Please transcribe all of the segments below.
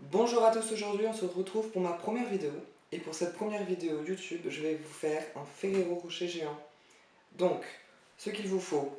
Bonjour à tous, aujourd'hui on se retrouve pour ma première vidéo. Et pour cette première vidéo YouTube, je vais vous faire un Ferrero Rocher géant. Donc, ce qu'il vous faut,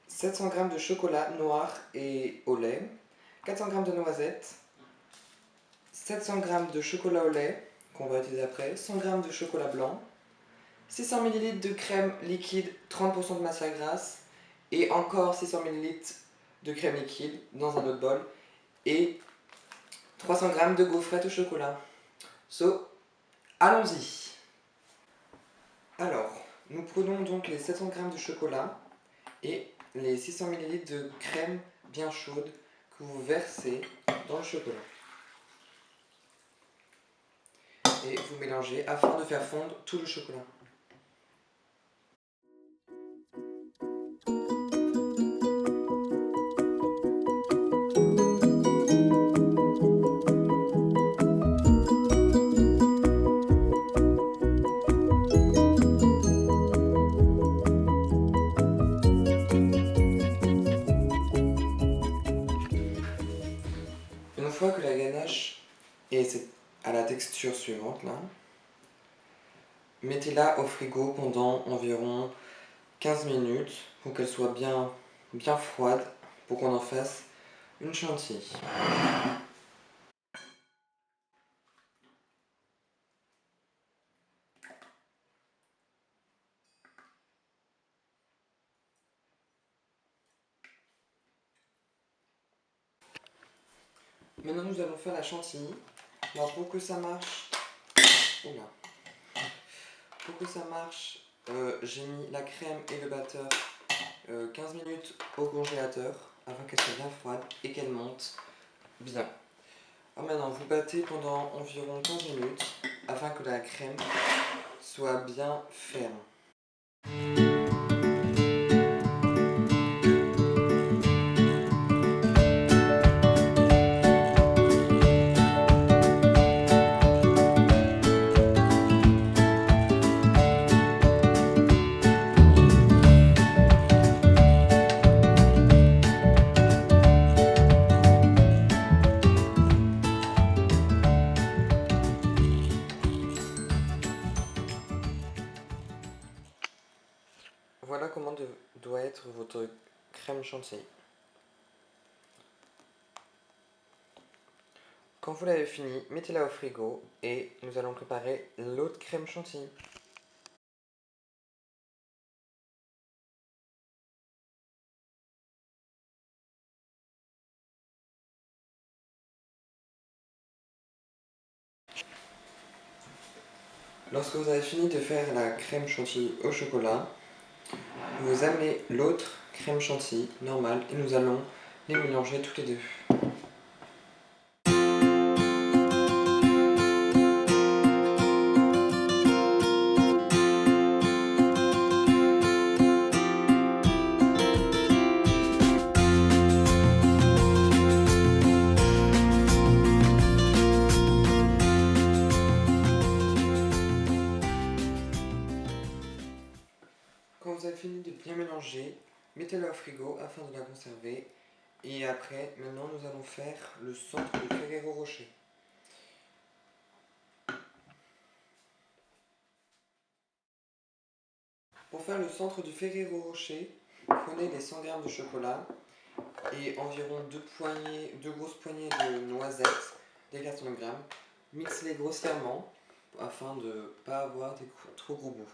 700 g de chocolat noir et au lait, 400 g de noisettes, 700 g de chocolat au lait, qu'on va utiliser après, 100 g de chocolat blanc, 600 ml de crème liquide, 30% de matière grasse, et encore 600 ml de crème liquide dans un autre bol, et 300 g de gaufrettes au chocolat. Allons-y. Alors, nous prenons donc les 700 g de chocolat et les 600 ml de crème bien chaude que vous versez dans le chocolat. Et vous mélangez afin de faire fondre tout le chocolat. Une fois que la ganache est à la texture suivante, là, mettez-la au frigo pendant environ 15 minutes pour qu'elle soit bien froide, pour qu'on en fasse une chantilly. Maintenant nous allons faire la chantilly. Alors pour que ça marche, oula. Pour que ça marche, j'ai mis la crème et le batteur 15 minutes au congélateur afin qu'elle soit bien froide et qu'elle monte bien. Alors maintenant, vous battez pendant environ 15 minutes afin que la crème soit bien ferme. Voilà comment doit être votre crème chantilly. Quand vous l'avez fini, mettez-la au frigo et nous allons préparer l'autre crème chantilly. Lorsque vous avez fini de faire la crème chantilly au chocolat, vous amenez l'autre crème chantilly normale et nous allons les mélanger toutes les deux. Quand vous avez fini de bien mélanger, mettez-la au frigo afin de la conserver. Et après, maintenant nous allons faire le centre de Ferrero Rocher. Pour faire le centre du Ferrero Rocher, prenez les 100 g de chocolat et environ 2 grosses poignées de noisettes, des 400 g. Mixez-les grossièrement afin de ne pas avoir des trop gros bouts.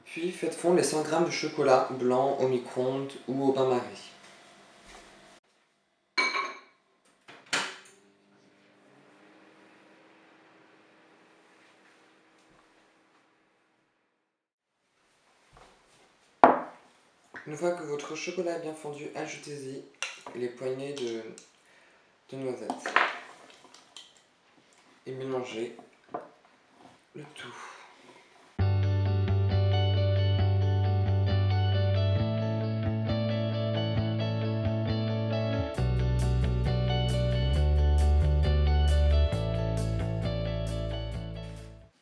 Puis faites fondre les 100 g de chocolat blanc au micro-ondes ou au bain-marie. Une fois que votre chocolat est bien fondu, ajoutez-y les poignées de noisettes et mélangez le tout.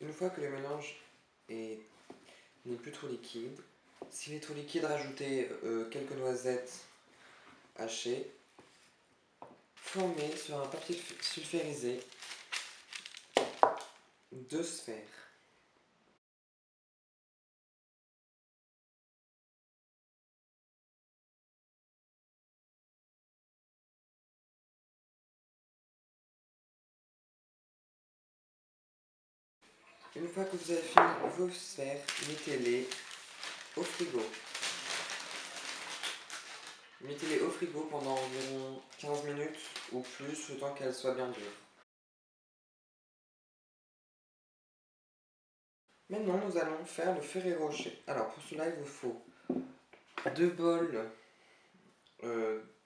Une fois que le mélange est n'est plus trop liquide. S'il est trop liquide, rajoutez quelques noisettes hachées. Formez sur un papier sulfurisé 2 sphères. Une fois que vous avez fini vos sphères, mettez-les au frigo. Mettez-les au frigo pendant environ 15 minutes ou plus, le temps qu'elles soient bien dures. Maintenant, nous allons faire le Ferrero Rocher. Alors, pour cela, il vous faut 2 bols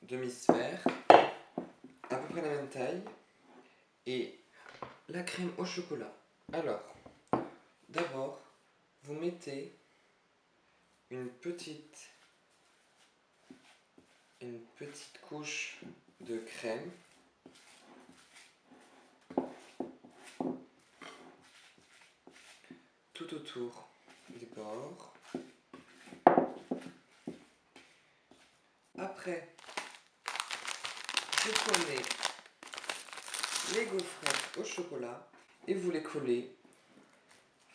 demi-sphères, à peu près la même taille, et la crème au chocolat. Alors, d'abord, vous mettez une petite couche de crème tout autour des bords. Après, vous prenez les gaufrettes au chocolat et vous les collez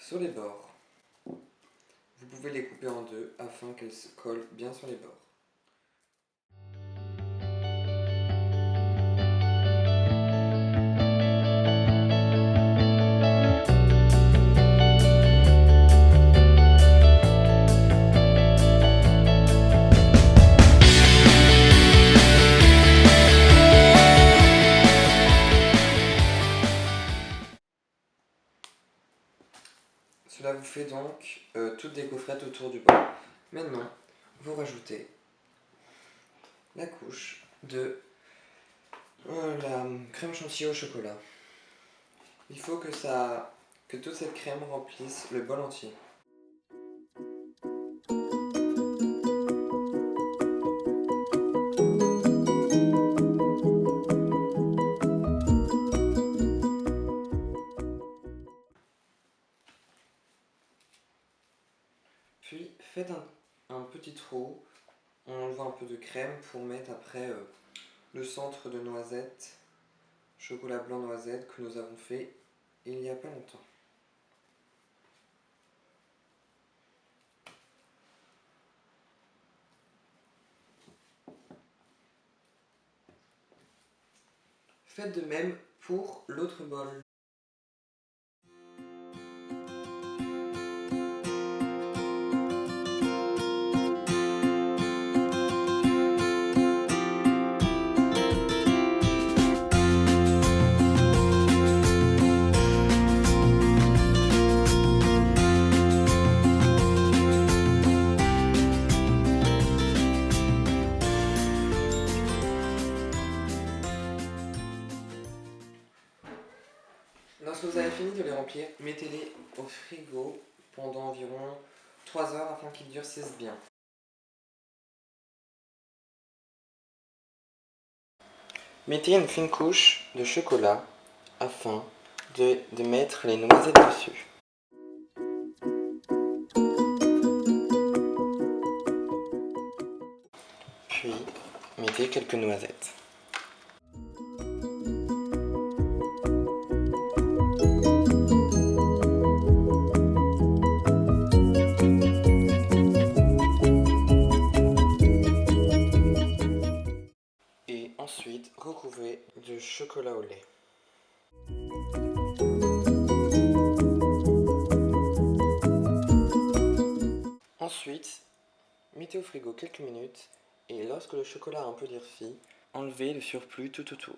sur les bords. Vous pouvez les couper en deux afin qu'elles se collent bien sur les bords. Cela vous fait donc toutes des gaufrettes autour du bol. Maintenant, vous rajoutez la couche de la crème chantilly au chocolat. Il faut que toute cette crème remplisse le bol entier. Puis faites un petit trou en enlevant un peu de crème pour mettre après le centre de noisette, chocolat blanc noisette que nous avons fait il n'y a pas longtemps. Faites de même pour l'autre bol. Lorsque vous avez fini de les remplir, mettez-les au frigo pendant environ 3 heures afin qu'ils durcissent bien. Mettez une fine couche de chocolat afin de mettre les noisettes dessus. Puis, mettez quelques noisettes. Et ensuite, recouvrez de chocolat au lait. Ensuite, mettez au frigo quelques minutes et lorsque le chocolat a un peu durci, enlevez le surplus tout autour.